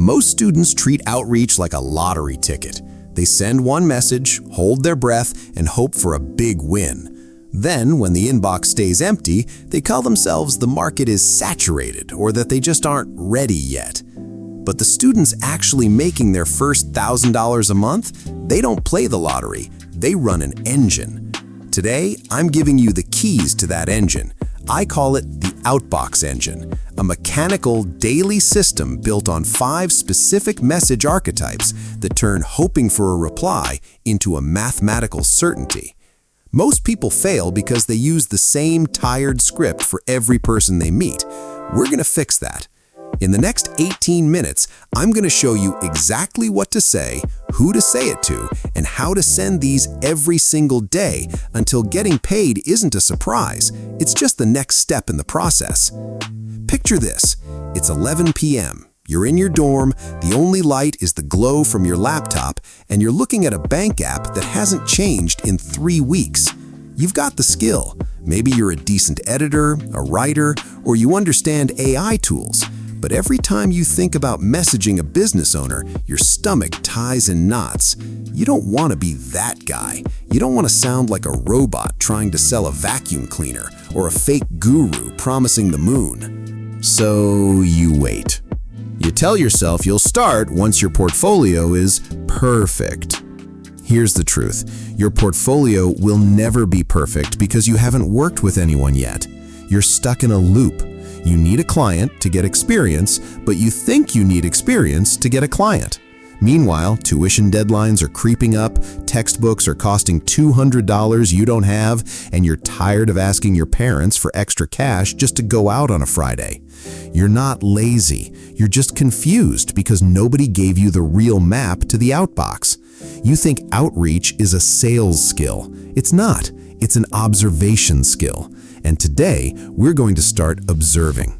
Most students treat outreach like a lottery ticket. They send one message, hold their breath, and hope for a big win. Then, when the inbox stays empty, they tell themselves the market is saturated or that they just aren't ready yet. But the students actually making their first $1,000 a month, they don't play the lottery, they run an engine. Today, I'm giving you the keys to that engine. I call it the Outbox Engine, a mechanical daily system built on 5 specific message archetypes that turn hoping for a reply into a mathematical certainty. Most people fail because they use the same tired script for every person they meet. We're going to fix that. In the next 18 minutes, I'm going to show you exactly what to say, who to say it to, and how to send these every single day until getting paid isn't a surprise. It's just the next step in the process. Picture this. It's 11 p.m. You're in your dorm, the only light is the glow from your laptop, and you're looking at a bank app that hasn't changed in 3 weeks. You've got the skill. Maybe you're a decent editor, a writer, or you understand AI tools. But every time you think about messaging a business owner, your stomach ties in knots. You don't want to be that guy. You don't want to sound like a robot trying to sell a vacuum cleaner or a fake guru promising the moon. So you wait. You tell yourself you'll start once your portfolio is perfect. Here's the truth. Your portfolio will never be perfect because you haven't worked with anyone yet. You're stuck in a loop. You need a client to get experience, but you think you need experience to get a client. Meanwhile, tuition deadlines are creeping up, textbooks are costing $200 you don't have, and you're tired of asking your parents for extra cash just to go out on a Friday. You're not lazy, you're just confused because nobody gave you the real map to the outbox. You think outreach is a sales skill. It's not. It's an observation skill. And today, we're going to start observing.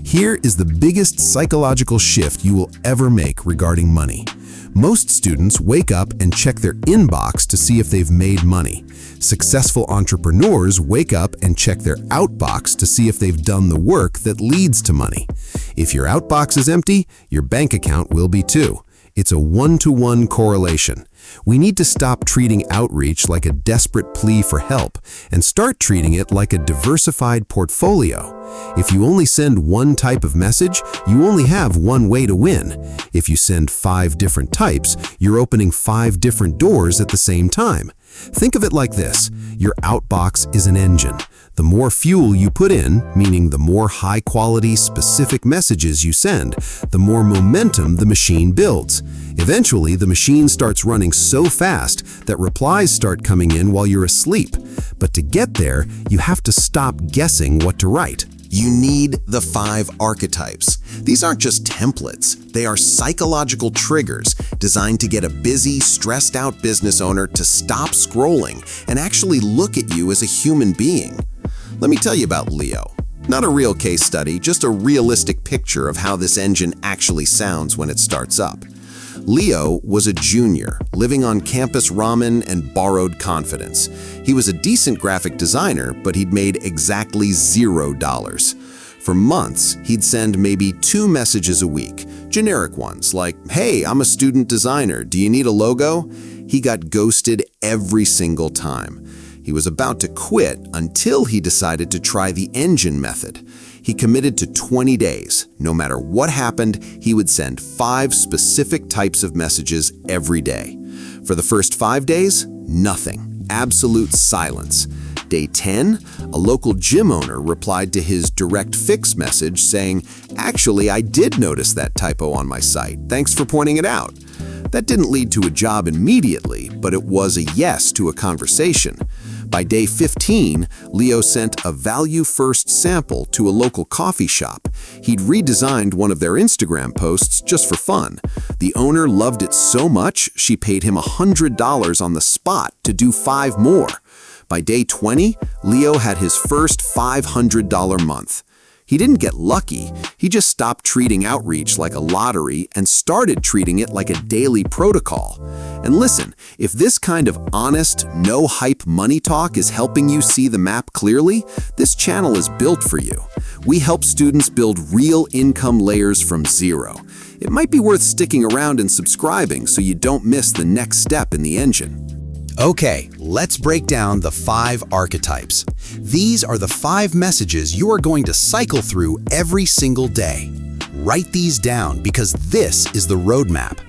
Here is the biggest psychological shift you will ever make regarding money. Most students wake up and check their inbox to see if they've made money. Successful entrepreneurs wake up and check their outbox to see if they've done the work that leads to money. If your outbox is empty, your bank account will be too. It's a one-to-one correlation. We need to stop treating outreach like a desperate plea for help and start treating it like a diversified portfolio. If you only send one type of message, you only have one way to win. If you send 5 different types, you're opening 5 different doors at the same time. Think of it like this. Your outbox is an engine. The more fuel you put in, meaning the more high-quality, specific messages you send, the more momentum the machine builds. Eventually, the machine starts running so fast that replies start coming in while you're asleep. But to get there, you have to stop guessing what to write. You need the 5 archetypes. These aren't just templates. They are psychological triggers designed to get a busy, stressed-out business owner to stop scrolling and actually look at you as a human being. Let me tell you about Leo. Not a real case study, just a realistic picture of how this engine actually sounds when it starts up. Leo was a junior, living on campus ramen and borrowed confidence. He was a decent graphic designer, but he'd made exactly $0. For months, he'd send maybe 2 messages a week, generic ones like, "Hey, I'm a student designer, do you need a logo?" He got ghosted every single time. He was about to quit until he decided to try the engine method. He committed to 20 days. No matter what happened, he would send 5 specific types of messages every day. For the first 5 days, nothing. Absolute silence. Day 10, a local gym owner replied to his direct fix message saying, "Actually, I did notice that typo on my site. Thanks for pointing it out." That didn't lead to a job immediately, but it was a yes to a conversation. By day 15, Leo sent a value-first sample to a local coffee shop. He'd redesigned one of their Instagram posts just for fun. The owner loved it so much, she paid him $100 on the spot to do 5 more. By day 20, Leo had his first $500 month. He didn't get lucky, he just stopped treating outreach like a lottery and started treating it like a daily protocol. And listen, if this kind of honest, no-hype money talk is helping you see the map clearly, this channel is built for you. We help students build real income layers from zero. It might be worth sticking around and subscribing so you don't miss the next step in the engine. Okay, let's break down the 5 archetypes. These are the 5 messages you are going to cycle through every single day. Write these down because this is the roadmap.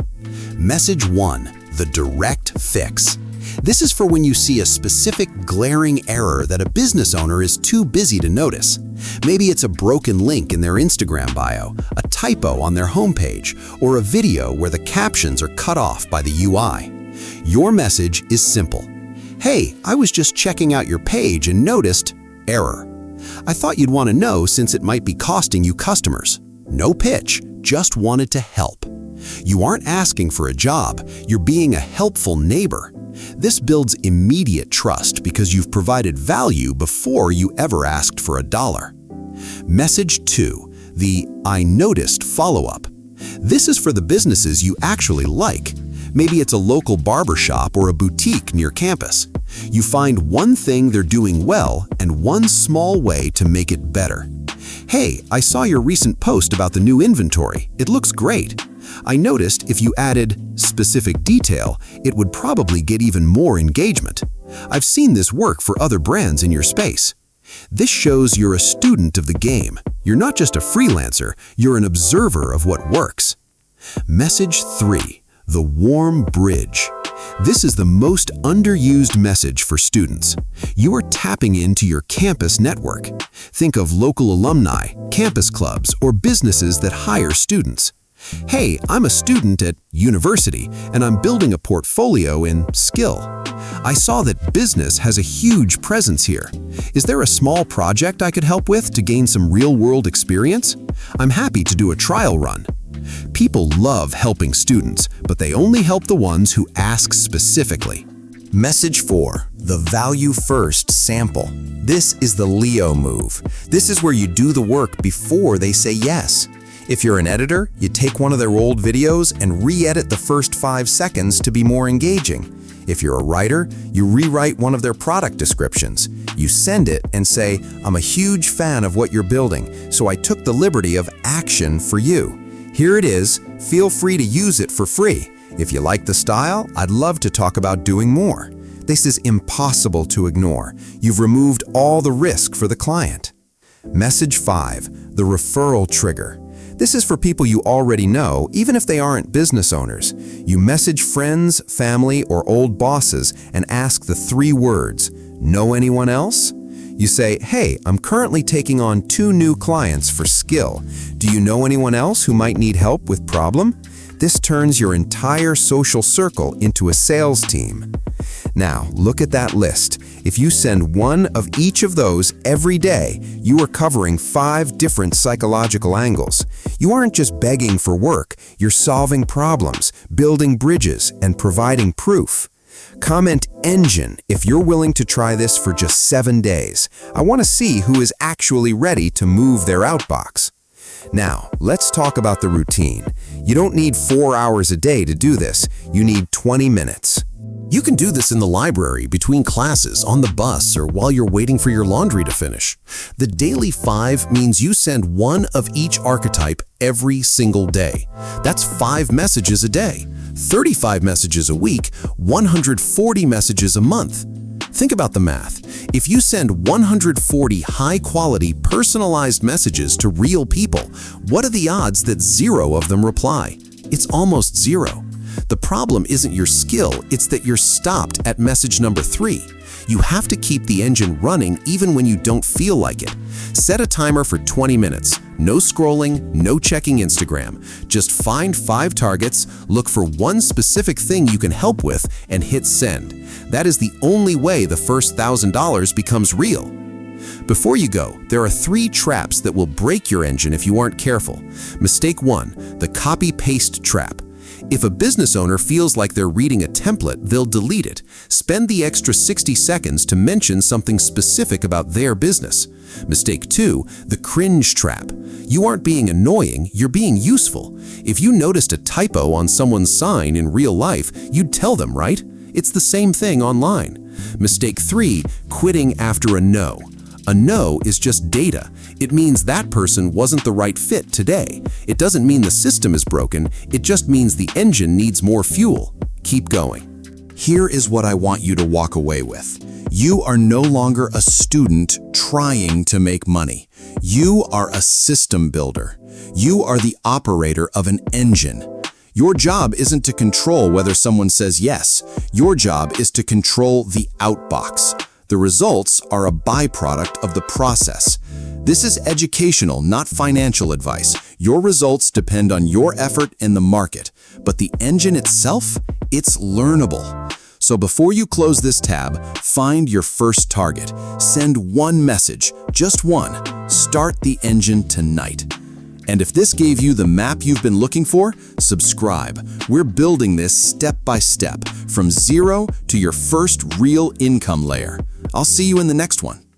Message 1, the direct fix. This is for when you see a specific glaring error that a business owner is too busy to notice. Maybe it's a broken link in their Instagram bio, a typo on their homepage, or a video where the captions are cut off by the UI. Your message is simple. Hey, I was just checking out your page and noticed error. I thought you'd want to know since it might be costing you customers. No pitch, just wanted to help. You aren't asking for a job, you're being a helpful neighbor. This builds immediate trust because you've provided value before you ever asked for a dollar. Message 2, the I noticed follow-up. This is for the businesses you actually like. Maybe it's a local barbershop or a boutique near campus. You find one thing they're doing well and one small way to make it better. Hey, I saw your recent post about the new inventory. It looks great. I noticed if you added specific detail, it would probably get even more engagement. I've seen this work for other brands in your space. This shows you're a student of the game. You're not just a freelancer, you're an observer of what works. Message 3, the warm bridge. This is the most underused message for students. You are tapping into your campus network. Think of local alumni, campus clubs, or businesses that hire students. Hey, I'm a student at university and I'm building a portfolio in skill. I saw that business has a huge presence here. Is there a small project I could help with to gain some real-world experience? I'm happy to do a trial run. People love helping students, but they only help the ones who ask specifically. Message 4, the value first sample. This is the Leo move. This is where you do the work before they say yes. If you're an editor, you take one of their old videos and re-edit the first 5 seconds to be more engaging. If you're a writer, you rewrite one of their product descriptions. You send it and say, I'm a huge fan of what you're building, so I took the liberty of action for you. Here it is, feel free to use it for free. If you like the style, I'd love to talk about doing more. This is impossible to ignore. You've removed all the risk for the client. Message 5, the referral trigger. This is for people you already know, even if they aren't business owners. You message friends, family, or old bosses and ask the 3 words, know anyone else? You say, hey, I'm currently taking on 2 new clients for skill. Do you know anyone else who might need help with problem? This turns your entire social circle into a sales team. Now, look at that list. If you send one of each of those every day, you are covering 5 different psychological angles. You aren't just begging for work, you're solving problems, building bridges, and providing proof. Comment Engine if you're willing to try this for just 7 days. I want to see who is actually ready to move their outbox. Now, let's talk about the routine. You don't need 4 hours a day to do this. You need 20 minutes. You can do this in the library, between classes, on the bus, or while you're waiting for your laundry to finish. The daily 5 means you send one of each archetype every single day. That's 5 messages a day, 35 messages a week, 140 messages a month. Think about the math. If you send 140 high-quality, personalized messages to real people, what are the odds that 0 of them reply? It's almost 0. The problem isn't your skill, it's that you're stopped at message number 3. You have to keep the engine running even when you don't feel like it. Set a timer for 20 minutes. No scrolling, no checking Instagram. Just find 5 targets, look for one specific thing you can help with, and hit send. That is the only way the first $1,000 becomes real. Before you go, there are 3 traps that will break your engine if you aren't careful. Mistake 1, the copy-paste trap. If a business owner feels like they're reading a template, they'll delete it. Spend the extra 60 seconds to mention something specific about their business. Mistake 2, the cringe trap. You aren't being annoying, you're being useful. If you noticed a typo on someone's sign in real life, you'd tell them, right? It's the same thing online. Mistake 3, quitting after a no. A no is just data. It means that person wasn't the right fit today. It doesn't mean the system is broken, it just means the engine needs more fuel. Keep going. Here is what I want you to walk away with. You are no longer a student trying to make money. You are a system builder. You are the operator of an engine. Your job isn't to control whether someone says yes. Your job is to control the outbox. The results are a byproduct of the process. This is educational, not financial advice. Your results depend on your effort and the market, but the engine itself, it's learnable. So before you close this tab, find your first target. Send one message, just one. Start the engine tonight. And if this gave you the map you've been looking for, subscribe. We're building this step by step, from zero to your first real income layer. I'll see you in the next one.